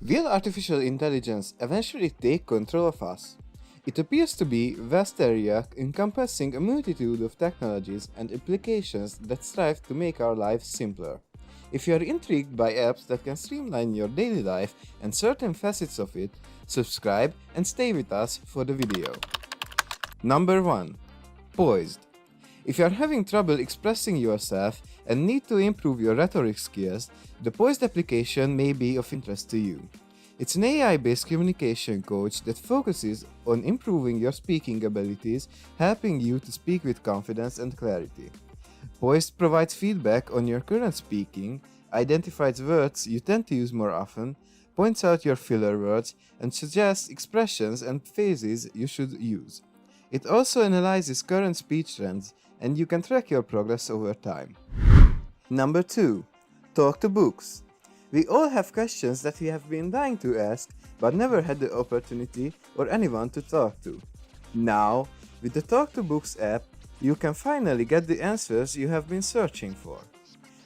Will artificial intelligence eventually take control of us? It appears to be a vast area encompassing a multitude of technologies and applications that strive to make our lives simpler. If you are intrigued by apps that can streamline your daily life and certain facets of it, subscribe and stay with us for the video. Number 1. Poised. If you are having trouble expressing yourself and need to improve your rhetoric skills, the Poised application may be of interest to you. It's an AI-based communication coach that focuses on improving your speaking abilities, helping you to speak with confidence and clarity. Poised provides feedback on your current speaking, identifies words you tend to use more often, points out your filler words, and suggests expressions and phrases you should use. It also analyzes current speech trends, and you can track your progress over time. Number 2. Talk to Books. We all have questions that we have been dying to ask, but never had the opportunity or anyone to talk to. Now, with the Talk to Books app, you can finally get the answers you have been searching for.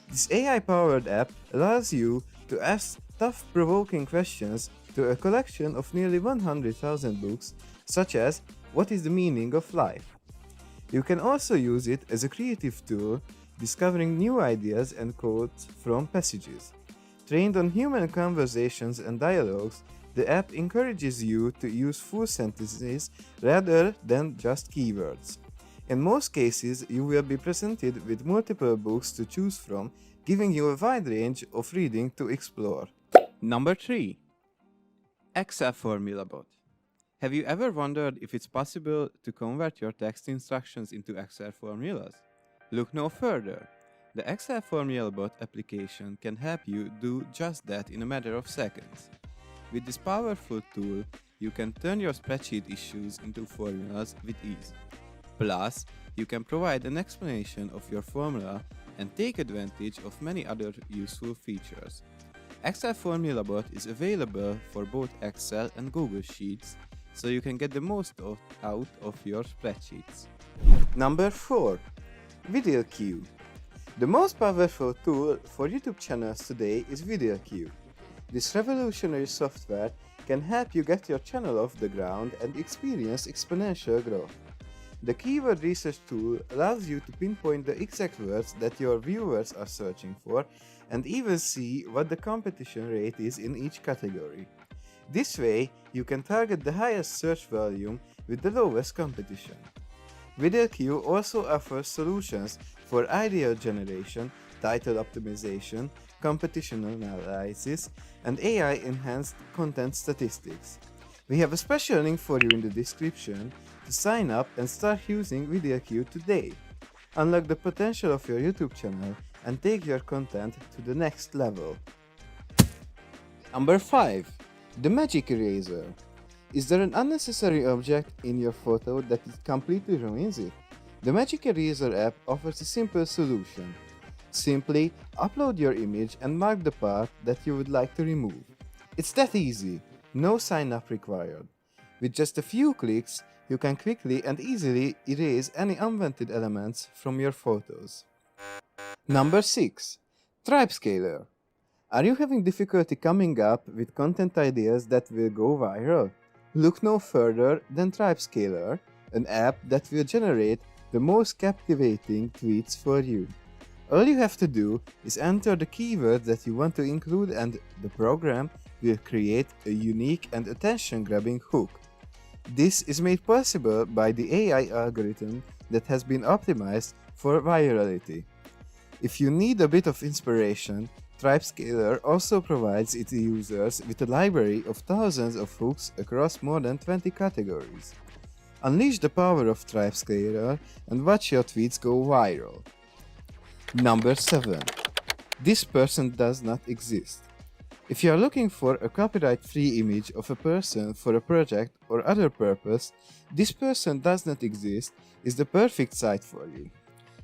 This AI-powered app allows you to ask tough, provoking questions to a collection of nearly 100,000 books, such as, what is the meaning of life? You can also use it as a creative tool, discovering new ideas and quotes from passages. Trained on human conversations and dialogues, the app encourages you to use full sentences rather than just keywords. In most cases, you will be presented with multiple books to choose from, giving you a wide range of reading to explore. Number 3. Excel Formula Bot. Have you ever wondered if it's possible to convert your text instructions into Excel formulas? Look no further. The Excel Formula Bot application can help you do just that in a matter of seconds. With this powerful tool, you can turn your spreadsheet issues into formulas with ease. Plus, you can provide an explanation of your formula and take advantage of many other useful features. Excel Formula Bot is available for both Excel and Google Sheets, so you can get the most out of your spreadsheets. Number 4. VideoQ. The most powerful tool for YouTube channels today is VideoQ. This revolutionary software can help you get your channel off the ground and experience exponential growth. The keyword research tool allows you to pinpoint the exact words that your viewers are searching for and even see what the competition rate is in each category. This way, you can target the highest search volume with the lowest competition. VideoQ also offers solutions for idea generation, title optimization, competition analysis, and AI-enhanced content statistics. We have a special link for you in the description to sign up and start using VideoQ today. Unlock the potential of your YouTube channel and take your content to the next level. Number 5. The Magic Eraser. Is there an unnecessary object in your photo that it completely ruins it? The Magic Eraser app offers a simple solution. Simply upload your image and mark the part that you would like to remove. It's that easy, no sign-up required. With just a few clicks, you can quickly and easily erase any unwanted elements from your photos. Number 6. TribeScaler. Are you having difficulty coming up with content ideas that will go viral? Look no further than TribeScaler, an app that will generate the most captivating tweets for you. All you have to do is enter the keywords that you want to include and the program will create a unique and attention-grabbing hook. This is made possible by the AI algorithm that has been optimized for virality. If you need a bit of inspiration, TribeScaler also provides its users with a library of thousands of hooks across more than 20 categories. Unleash the power of TribeScaler and watch your tweets go viral. Number 7. This person does not exist. If you are looking for a copyright-free image of a person for a project or other purpose, This Person Does Not Exist is the perfect site for you.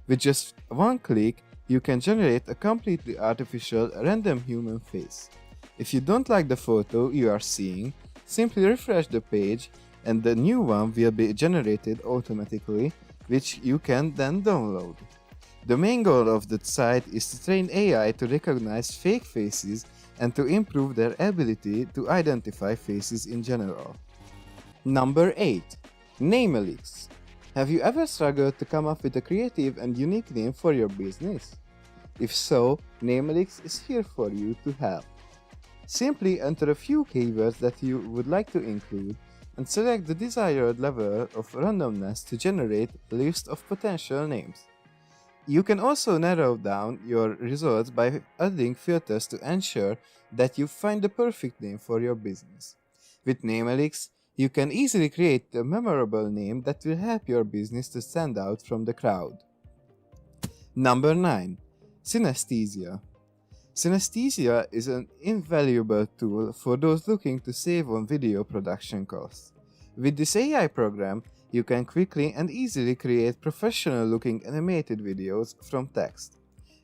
With just one click, you can generate a completely artificial, random human face. If you don't like the photo you are seeing, simply refresh the page and the new one will be generated automatically, which you can then download. The main goal of the site is to train AI to recognize fake faces and to improve their ability to identify faces in general. Number 8. Namealix. Have you ever struggled to come up with a creative and unique name for your business? If so, Namealix is here for you to help. Simply enter a few keywords that you would like to include and select the desired level of randomness to generate a list of potential names. You can also narrow down your results by adding filters to ensure that you find the perfect name for your business. With Namealix, you can easily create a memorable name that will help your business to stand out from the crowd. Number 9. Synesthesia. Synesthesia is an invaluable tool for those looking to save on video production costs. With this AI program, you can quickly and easily create professional-looking animated videos from text.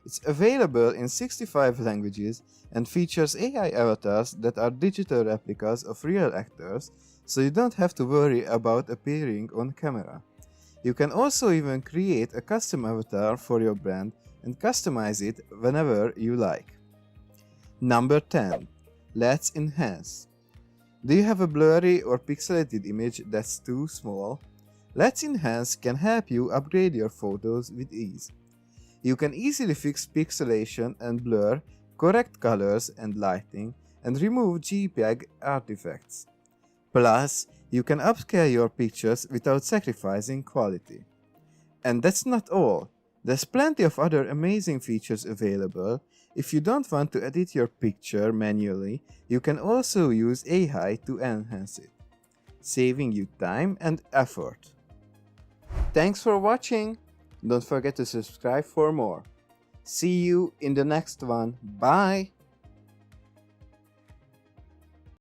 It's available in 65 languages and features AI avatars that are digital replicas of real actors, so you don't have to worry about appearing on camera. You can also even create a custom avatar for your brand and customize it whenever you like. Number 10. Let's Enhance. Do you have a blurry or pixelated image that's too small? Let's Enhance can help you upgrade your photos with ease. You can easily fix pixelation and blur, correct colors and lighting, and remove JPEG artifacts. Plus, you can upscale your pictures without sacrificing quality. And that's not all. There's plenty of other amazing features available. If you don't want to edit your picture manually, you can also use AI to enhance it, saving you time and effort. Thanks for watching! Don't forget to subscribe for more. See you in the next one. Bye!